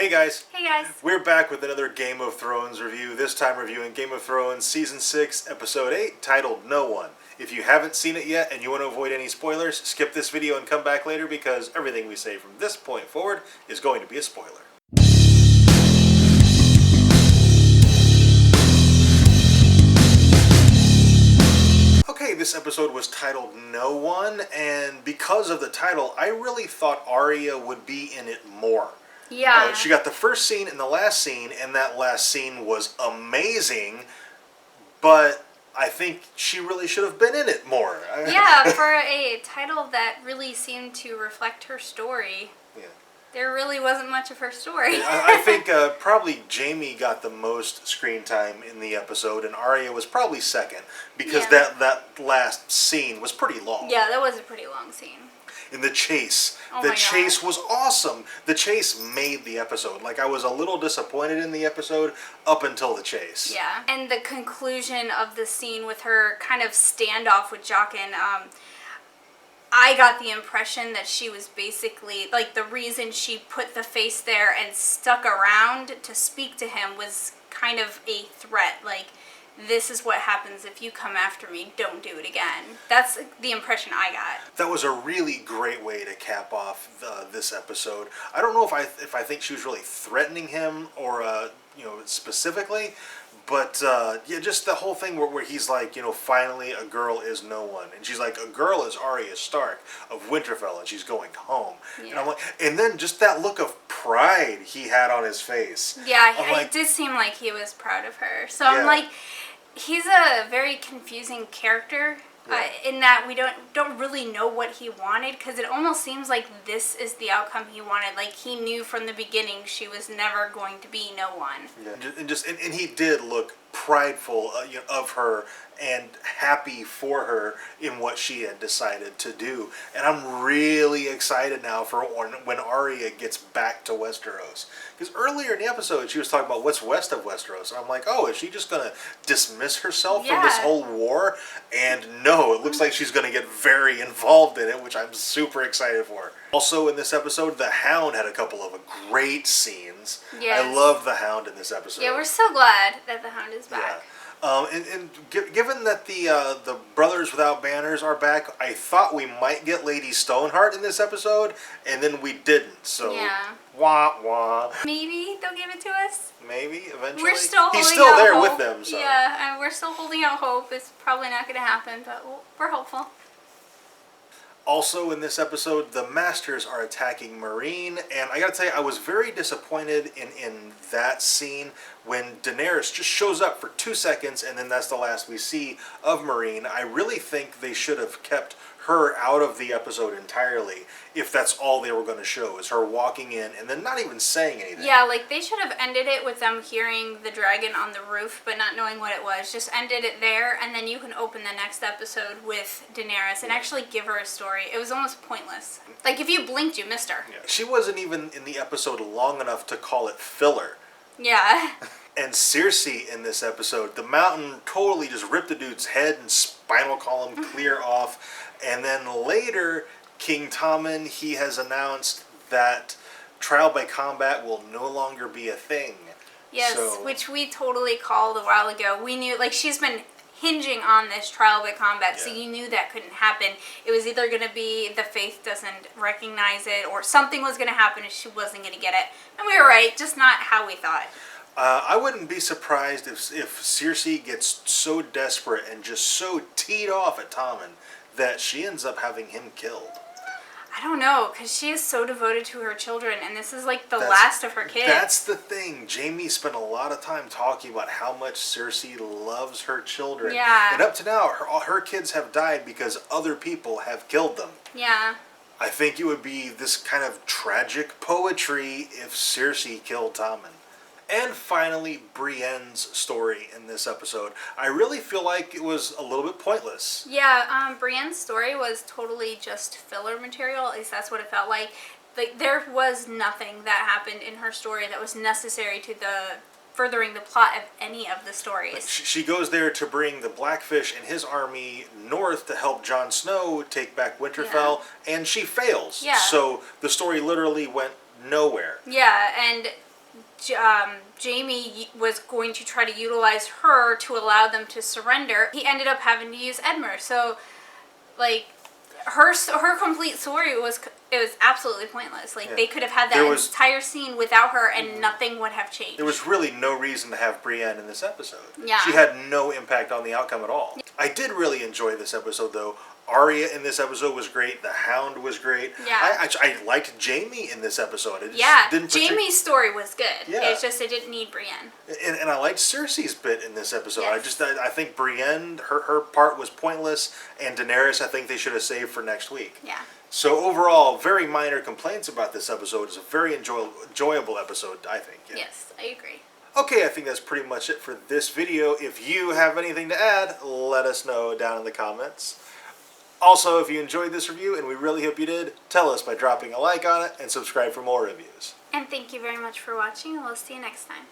Hey guys. Hey guys. We're back with another Game of Thrones review, this time reviewing Game of Thrones Season 6, Episode 8, titled No One. If you haven't seen it yet and you want to avoid any spoilers, skip this video and come back later because everything we say from this point forward is going to be a spoiler. Okay, this episode was titled No One, and because of the title, I really thought Arya would be in it more. Yeah. She got the first scene and the last scene, and that last scene was amazing, but I think she really should have been in it more. Yeah, for a title that really seemed to reflect her story, there really wasn't much of her story. I think probably Jaime got the most screen time in the episode, and Arya was probably second, because that last scene was pretty long. Yeah, that was a pretty long scene. In the chase. Oh the my chase gosh. was awesome. The chase made the episode. Like, I was a little disappointed in the episode up until the chase. Yeah. And the conclusion of the scene with her kind of standoff with Jaqen, I got the impression that she was basically, like, the reason she put the face there and stuck around to speak to him was kind of a threat. Like, this is what happens if you come after me, don't do it again. That's the impression I got. That was a really great way to cap off this episode. I don't know if I think she was really threatening him or specifically, but yeah, just the whole thing where he's like, finally a girl is no one, and she's like, a girl is Arya Stark of Winterfell, and she's going home. Yeah. And I'm like, and then just that look of pride he had on his face. Yeah, it did seem like he was proud of her. So I'm like, he's a very confusing character in that we don't really know what he wanted, because it almost seems like this is the outcome he wanted. Like, he knew from the beginning she was never going to be no one. Yeah. And he did look prideful of her and happy for her in what she had decided to do. And I'm really excited now for when Arya gets back to Westeros. Because earlier in the episode, she was talking about what's west of Westeros. And I'm like, oh, is she just going to dismiss herself from this whole war? And no, it looks like she's going to get very involved in it, which I'm super excited for. Also in this episode, the Hound had a couple of great scenes. Yes. I love the Hound in this episode. Yeah, we're so glad that the Hound is back. Yeah. And given that the Brothers Without Banners are back, I thought we might get Lady Stoneheart in this episode, and then we didn't. So wah wah. Maybe they'll give it to us. Maybe eventually. We're still He's holding still out there hope. with them. So. Yeah, and we're still holding out hope. It's probably not going to happen, but we're hopeful. Also in this episode, the Masters are attacking Meereen, and I gotta tell you, I was very disappointed in that scene when Daenerys just shows up for 2 seconds, and then that's the last we see of Meereen. I really think they should have kept her out of the episode entirely, if that's all they were going to show, is her walking in and then not even saying anything. Yeah, like, they should have ended it with them hearing the dragon on the roof, but not knowing what it was. Just ended it there, and then you can open the next episode with Daenerys and actually give her a story. It was almost pointless. Like, if you blinked, you missed her. Yeah. She wasn't even in the episode long enough to call it filler. Yeah. And Cersei in this episode, the Mountain totally just ripped the dude's head and spinal column clear off. And then later, King Tommen, he has announced that trial by combat will no longer be a thing. Yes, which we totally called a while ago. We knew, like, she's been hinging on this trial by combat, so you knew that couldn't happen. It was either going to be the Faith doesn't recognize it, or something was going to happen and she wasn't going to get it. And we were right, just not how we thought. I wouldn't be surprised if Cersei gets so desperate and just so teed off at Tommen that she ends up having him killed. I don't know, because she is so devoted to her children, and this is like the last of her kids. That's the thing. Jaime spent a lot of time talking about how much Cersei loves her children. Yeah. And up to now, her kids have died because other people have killed them. Yeah. I think it would be this kind of tragic poetry if Cersei killed Tommen. And finally, Brienne's story in this episode. I really feel like it was a little bit pointless. Yeah, Brienne's story was totally just filler material. At least that's what it felt like. Like, there was nothing that happened in her story that was necessary to furthering the plot of any of the stories. She goes there to bring the Blackfish and his army north to help Jon Snow take back Winterfell, and she fails. Yeah. So the story literally went nowhere. Yeah, and Jamie was going to try to utilize her to allow them to surrender, he ended up having to use Edmer. So, like, her complete story was absolutely pointless. Like, they could have had that entire scene without her, and nothing would have changed. There was really no reason to have Brienne in this episode. Yeah. She had no impact on the outcome at all. I did really enjoy this episode, though. Arya in this episode was great. The Hound was great. Yeah. I liked Jamie in this episode. Jamie's story was good. Yeah. It's just it didn't need Brienne. And I liked Cersei's bit in this episode. Yes. I think Brienne, her part was pointless, and Daenerys, I think they should have saved for next week. Yeah. So overall, very minor complaints about this episode. It's a very enjoyable episode, I think. Yeah. Yes, I agree. Okay, I think that's pretty much it for this video. If you have anything to add, let us know down in the comments. Also, if you enjoyed this review, and we really hope you did, tell us by dropping a like on it and subscribe for more reviews. And thank you very much for watching, and we'll see you next time.